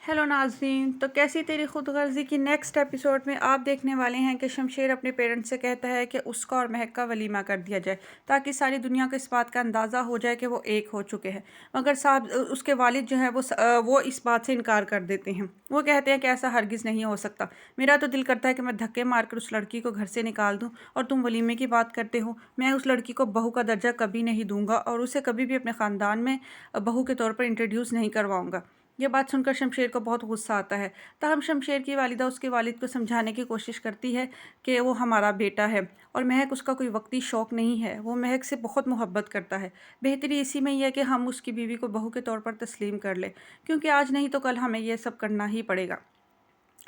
Hello नाज़रीन। तो कैसी तेरी खुदगर्जी की नेक्स्ट एपिसोड में आप देखने वाले हैं कि शमशेर अपने पेरेंट्स से कहता है कि उसका और महक का वलीमा कर दिया जाए ताकि सारी दुनिया को इस बात का अंदाज़ा हो जाए कि वो एक हो चुके हैं। मगर साहब उसके वालिद जो है वो इस बात से इनकार कर देते हैं। वो कहते हैं कि ऐसा हरगिज़ नहीं हो सकता। मेरा तो दिल करता है कि मैं धक्के मारकर उस लड़की को घर से निकाल दूँ और तुम वलीमे की बात करते हो। मैं उस लड़की को बहू का दर्जा कभी नहीं दूँगा और उसे कभी भी अपने ख़ानदान में बहू के तौर पर इंट्रोड्यूस नहीं करवाऊँगा। ये बात सुनकर शमशेर को बहुत गुस्सा आता है। तहम शमशेर की वालिदा उसके वालिद को समझाने की कोशिश करती है कि वो हमारा बेटा है और महक उसका कोई वक्ती शौक़ नहीं है। वो महक से बहुत मोहब्बत करता है। बेहतरी इसी में ही है कि हम उसकी बीवी को बहू के तौर पर तस्लीम कर लें, क्योंकि आज नहीं तो कल हमें यह सब करना ही पड़ेगा।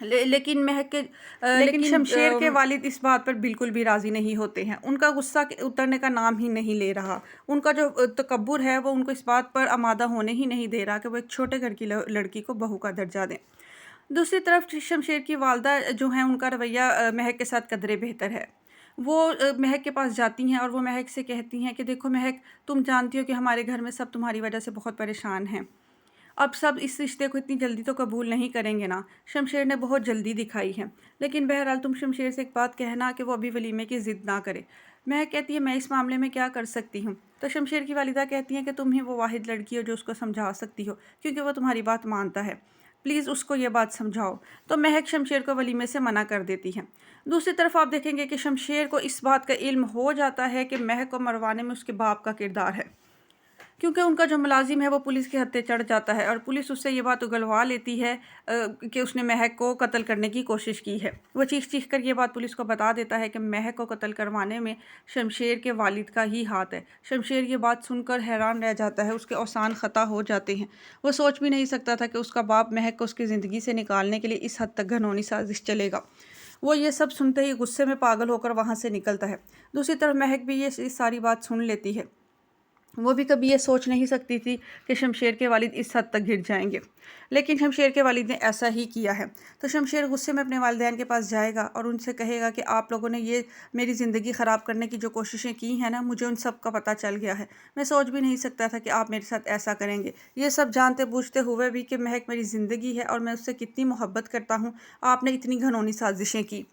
लेकिन महक के लेकिन शमशेर के वालिद इस बात पर बिल्कुल भी राज़ी नहीं होते हैं। उनका गुस्सा उतरने का नाम ही नहीं ले रहा। उनका जो तकब्बुर है वो उनको इस बात पर आमादा होने ही नहीं दे रहा कि वो एक छोटे घर की लड़की को बहू का दर्जा दें। दूसरी तरफ शमशेर की वालदा जो हैं उनका रवैया महक के साथ कदरे बेहतर है। वो महक के पास जाती हैं और वो महक से कहती हैं कि देखो महक, तुम जानती हो कि हमारे घर में सब तुम्हारी वजह से बहुत परेशान हैं। अब सब इस रिश्ते को इतनी जल्दी तो कबूल नहीं करेंगे ना। शमशेर ने बहुत जल्दी दिखाई है, लेकिन बहरहाल तुम शमशेर से एक बात कहना कि वो अभी वलीमे की ज़िद ना करे। महक कहती है मैं इस मामले में क्या कर सकती हूँ। तो शमशेर की वालिदा कहती हैं कि तुम ही वो वाहिद लड़की हो जो उसको समझा सकती हो, क्योंकि वो तुम्हारी बात मानता है। प्लीज़ उसको ये बात समझाओ। तो महक शमशेर को वलीमे से मना कर देती है। दूसरी तरफ आप देखेंगे कि शमशेर को इस बात का इल्म हो जाता है कि महक को मरवाने में उसके बाप का किरदार है, क्योंकि उनका जो मुलाजिम है वो पुलिस के हत्थे चढ़ जाता है और पुलिस उससे ये बात उगलवा लेती है कि उसने महक को कत्ल करने की कोशिश की है। वो चीख चीख कर ये बात पुलिस को बता देता है कि महक को कत्ल करवाने में शमशेर के वालिद का ही हाथ है। शमशेर ये बात सुनकर हैरान रह जाता है, उसके औसान ख़ता हो जाते हैं। वो सोच भी नहीं सकता था कि उसका बाप महक को उसकी ज़िंदगी से निकालने के लिए इस हद तक घनौनी साजिश चलेगा। वो ये सब सुनते ही गुस्से में पागल होकर वहाँ से निकलता है। दूसरी तरफ महक भी ये सारी बात सुन लेती है। वो भी कभी ये सोच नहीं सकती थी कि शमशेर के वालिद इस हद तक गिर जाएंगे, लेकिन शमशेर के वालिद ने ऐसा ही किया है। तो शमशेर गुस्से में अपने वालिदैन के पास जाएगा और उनसे कहेगा कि आप लोगों ने ये मेरी ज़िंदगी ख़राब करने की जो कोशिशें की हैं ना, मुझे उन सब का पता चल गया है। मैं सोच भी नहीं सकता था कि आप मेरे साथ ऐसा करेंगे। ये सब जानते बूझते हुए भी कि महक मेरी ज़िंदगी है और मैं उससे कितनी मोहब्बत करता हूँ, आपने इतनी घनौनी साजिशें की।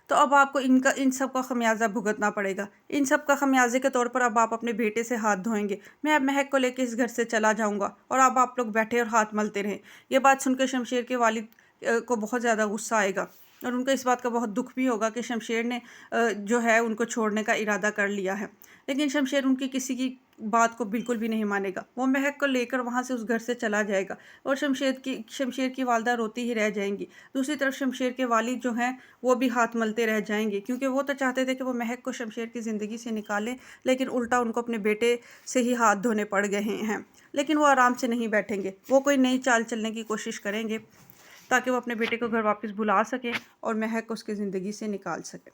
तो अब आपको इन सब का खमियाजा भुगतना पड़ेगा। इन सब का खमियाजे के तौर पर अब आप अपने बेटे से हाथ धोएंगे। मैं अब महक को लेकर इस घर से चला जाऊंगा और अब आप लोग बैठे और हाथ मलते रहें। ये बात सुनकर शमशेर के वालिद को बहुत ज़्यादा गुस्सा आएगा और उनको इस बात का बहुत दुख भी होगा कि शमशेर ने जो है उनको छोड़ने का इरादा कर लिया है। लेकिन शमशेर उनकी किसी की बात को बिल्कुल भी नहीं मानेगा। वो महक को लेकर वहाँ से उस घर से चला जाएगा और शमशेर की वालदा रोती ही रह जाएंगी। दूसरी तरफ शमशेर के वालिद जो हैं वो भी हाथ मलते रह जाएंगे, क्योंकि वो तो चाहते थे कि वो महक को शमशेर की ज़िंदगी से निकालें, लेकिन उल्टा उनको अपने बेटे से ही हाथ धोने पड़ गए हैं। लेकिन वो आराम से नहीं बैठेंगे, वो कोई नई चाल चलने की कोशिश करेंगे ताकि वो अपने बेटे को घर वापस बुला सकें और महक को उसकी ज़िंदगी से निकाल सकें।